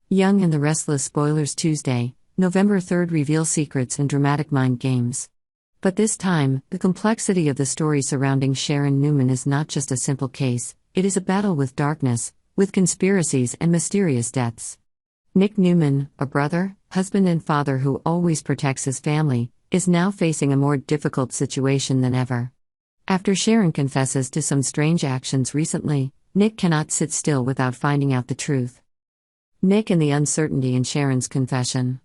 Young and the Restless spoilers Tuesday, November 3rd reveal secrets and dramatic mind games. But this time, the complexity of the story surrounding Sharon Newman is not just a simple case, it is a battle with darkness, with conspiracies and mysterious deaths. Nick Newman, a brother, husband and father who always protects his family, is now facing a more difficult situation than ever. After Sharon confesses to some strange actions recently, Nick cannot sit still without finding out the truth. Nick and the uncertainty in Sharon's confession.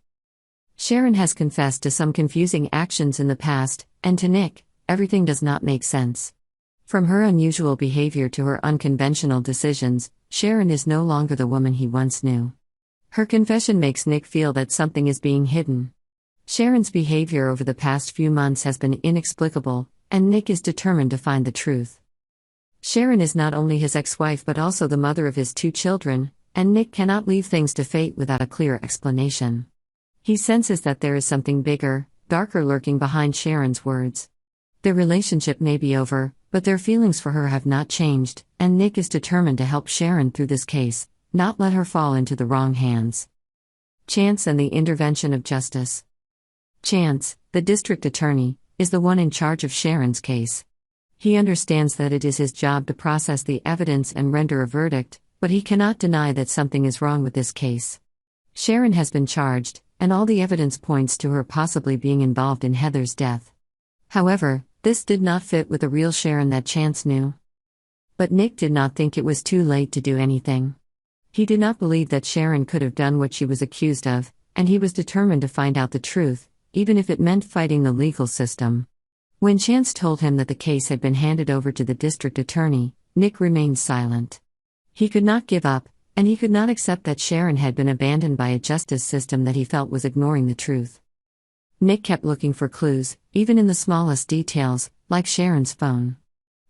Sharon has confessed to some confusing actions in the past, and to Nick, everything does not make sense. From her unusual behavior to her unconventional decisions, Sharon is no longer the woman he once knew. Her confession makes Nick feel that something is being hidden. Sharon's behavior over the past few months has been inexplicable, and Nick is determined to find the truth. Sharon is not only his ex-wife but also the mother of his 2 children, and Nick cannot leave things to fate without a clear explanation. He senses that there is something bigger, darker lurking behind Sharon's words. Their relationship may be over, but their feelings for her have not changed, and Nick is determined to help Sharon through this case, not let her fall into the wrong hands. Chance and the intervention of justice. Chance, the district attorney, is the one in charge of Sharon's case. He understands that it is his job to process the evidence and render a verdict, but he cannot deny that something is wrong with this case. Sharon has been charged, and all the evidence points to her possibly being involved in Heather's death. However, this did not fit with the real Sharon that Chance knew. But Nick did not think it was too late to do anything. He did not believe that Sharon could have done what she was accused of, and he was determined to find out the truth, even if it meant fighting the legal system. When Chance told him that the case had been handed over to the district attorney, Nick remained silent. He could not give up, and he could not accept that Sharon had been abandoned by a justice system that he felt was ignoring the truth. Nick kept looking for clues, even in the smallest details, like Sharon's phone.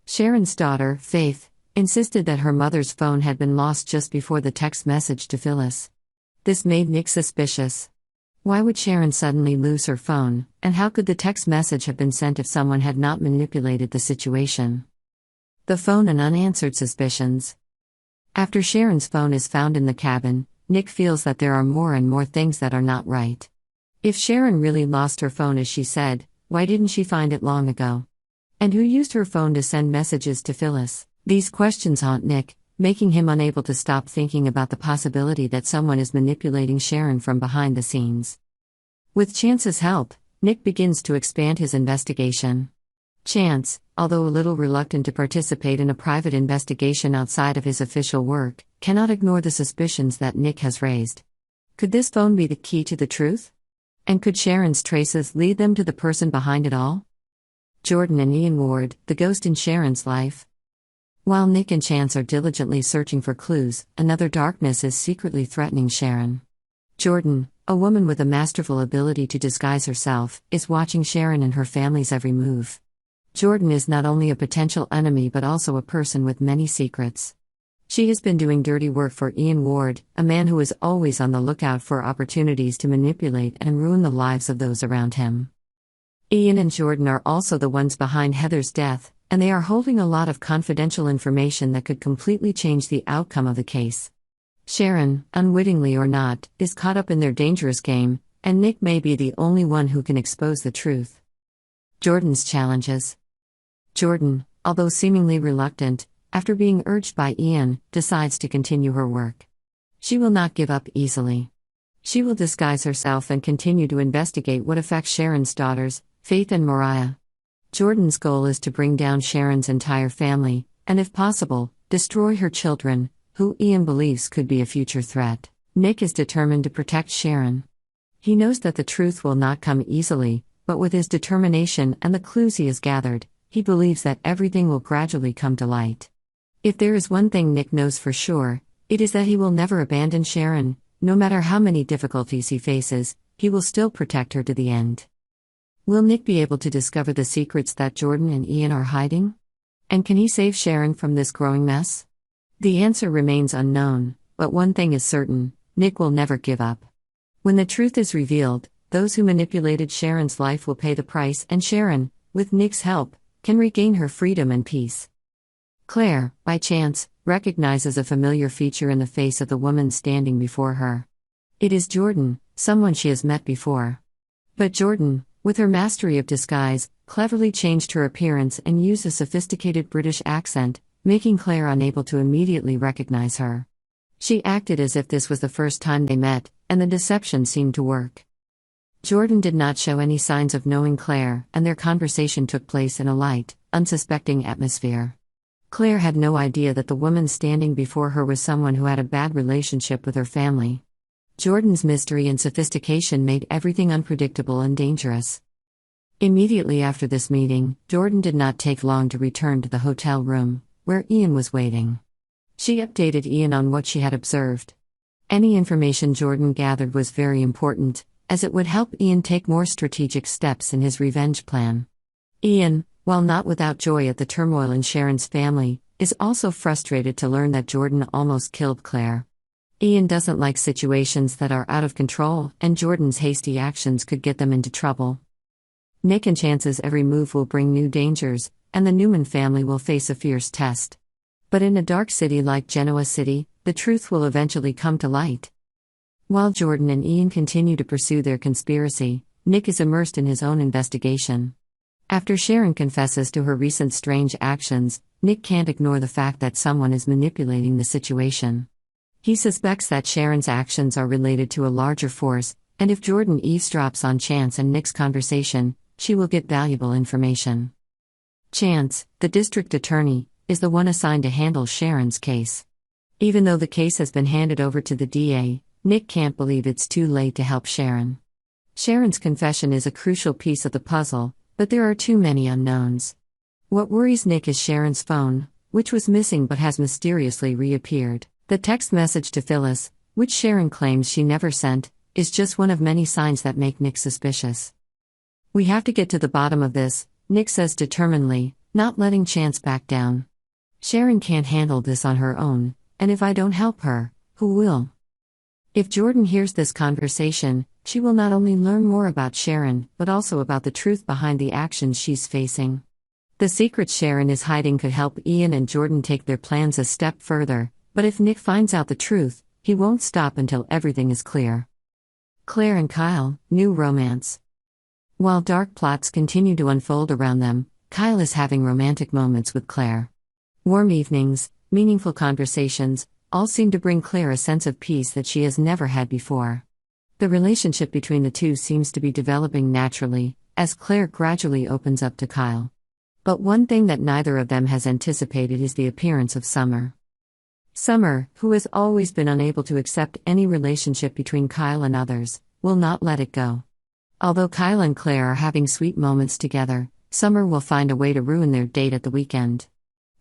Sharon's daughter, Faith, insisted that her mother's phone had been lost just before the text message to Phyllis. This made Nick suspicious. Why would Sharon suddenly lose her phone, and how could the text message have been sent if someone had not manipulated the situation? The phone and unanswered suspicions. After Sharon's phone is found in the cabin, Nick feels that there are more and more things that are not right. If Sharon really lost her phone as she said, why didn't she find it long ago? And who used her phone to send messages to Phyllis? These questions haunt Nick, making him unable to stop thinking about the possibility that someone is manipulating Sharon from behind the scenes. With Chance's help, Nick begins to expand his investigation. Chance, although a little reluctant to participate in a private investigation outside of his official work, cannot ignore the suspicions that Nick has raised. Could this phone be the key to the truth? And could Sharon's traces lead them to the person behind it all? Jordan and Ian Ward, the ghost in Sharon's life. While Nick and Chance are diligently searching for clues, another darkness is secretly threatening Sharon. Jordan, a woman with a masterful ability to disguise herself, is watching Sharon and her family's every move. Jordan is not only a potential enemy but also a person with many secrets. She has been doing dirty work for Ian Ward, a man who is always on the lookout for opportunities to manipulate and ruin the lives of those around him. Ian and Jordan are also the ones behind Heather's death, and they are holding a lot of confidential information that could completely change the outcome of the case. Sharon, unwittingly or not, is caught up in their dangerous game, and Nick may be the only one who can expose the truth. Jordan's challenges. Jordan, although seemingly reluctant, after being urged by Ian, decides to continue her work. She will not give up easily. She will disguise herself and continue to investigate what affects Sharon's daughters, Faith and Mariah. Jordan's goal is to bring down Sharon's entire family, and if possible, destroy her children, who Ian believes could be a future threat. Nick is determined to protect Sharon. He knows that the truth will not come easily, but with his determination and the clues he has gathered, he believes that everything will gradually come to light. If there is one thing Nick knows for sure, it is that he will never abandon Sharon. No matter how many difficulties he faces, he will still protect her to the end. Will Nick be able to discover the secrets that Jordan and Ian are hiding? And can he save Sharon from this growing mess? The answer remains unknown, but one thing is certain, Nick will never give up. When the truth is revealed, those who manipulated Sharon's life will pay the price, and Sharon, with Nick's help, can regain her freedom and peace. Claire, by chance, recognizes a familiar feature in the face of the woman standing before her. It is Jordan, someone she has met before. But Jordan, with her mastery of disguise, cleverly changed her appearance and used a sophisticated British accent, making Claire unable to immediately recognize her. She acted as if this was the first time they met, and the deception seemed to work. Jordan did not show any signs of knowing Claire, and their conversation took place in a light, unsuspecting atmosphere. Claire had no idea that the woman standing before her was someone who had a bad relationship with her family. Jordan's mystery and sophistication made everything unpredictable and dangerous. Immediately after this meeting, Jordan did not take long to return to the hotel room, where Ian was waiting. She updated Ian on what she had observed. Any information Jordan gathered was very important, as it would help Ian take more strategic steps in his revenge plan. Ian, while not without joy at the turmoil in Sharon's family, is also frustrated to learn that Jordan almost killed Claire. Ian doesn't like situations that are out of control, and Jordan's hasty actions could get them into trouble. Nick and Chance's every move will bring new dangers, and the Newman family will face a fierce test. But in a dark city like Genoa City, the truth will eventually come to light. While Jordan and Ian continue to pursue their conspiracy, Nick is immersed in his own investigation. After Sharon confesses to her recent strange actions, Nick can't ignore the fact that someone is manipulating the situation. He suspects that Sharon's actions are related to a larger force, and if Jordan eavesdrops on Chance and Nick's conversation, she will get valuable information. Chance, the district attorney, is the one assigned to handle Sharon's case. Even though the case has been handed over to the DA, Nick can't believe it's too late to help Sharon. Sharon's confession is a crucial piece of the puzzle, but there are too many unknowns. What worries Nick is Sharon's phone, which was missing but has mysteriously reappeared. The text message to Phyllis, which Sharon claims she never sent, is just one of many signs that make Nick suspicious. "We have to get to the bottom of this," Nick says determinedly, not letting Chance back down. "Sharon can't handle this on her own, and if I don't help her, who will?" If Jordan hears this conversation, she will not only learn more about Sharon, but also about the truth behind the actions she's facing. The secrets Sharon is hiding could help Ian and Jordan take their plans a step further, but if Nick finds out the truth, he won't stop until everything is clear. Claire and Kyle, new romance. While dark plots continue to unfold around them, Kyle is having romantic moments with Claire. Warm evenings, meaningful conversations, all seem to bring Claire a sense of peace that she has never had before. The relationship between the two seems to be developing naturally, as Claire gradually opens up to Kyle. But one thing that neither of them has anticipated is the appearance of Summer. Summer, who has always been unable to accept any relationship between Kyle and others, will not let it go. Although Kyle and Claire are having sweet moments together, Summer will find a way to ruin their date at the weekend.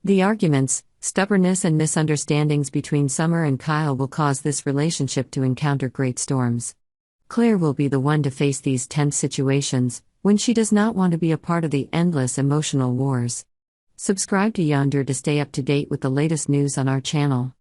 The arguments, stubbornness and misunderstandings between Summer and Kyle will cause this relationship to encounter great storms. Claire will be the one to face these tense situations, when she does not want to be a part of the endless emotional wars. Subscribe to Yonder to stay up to date with the latest news on our channel.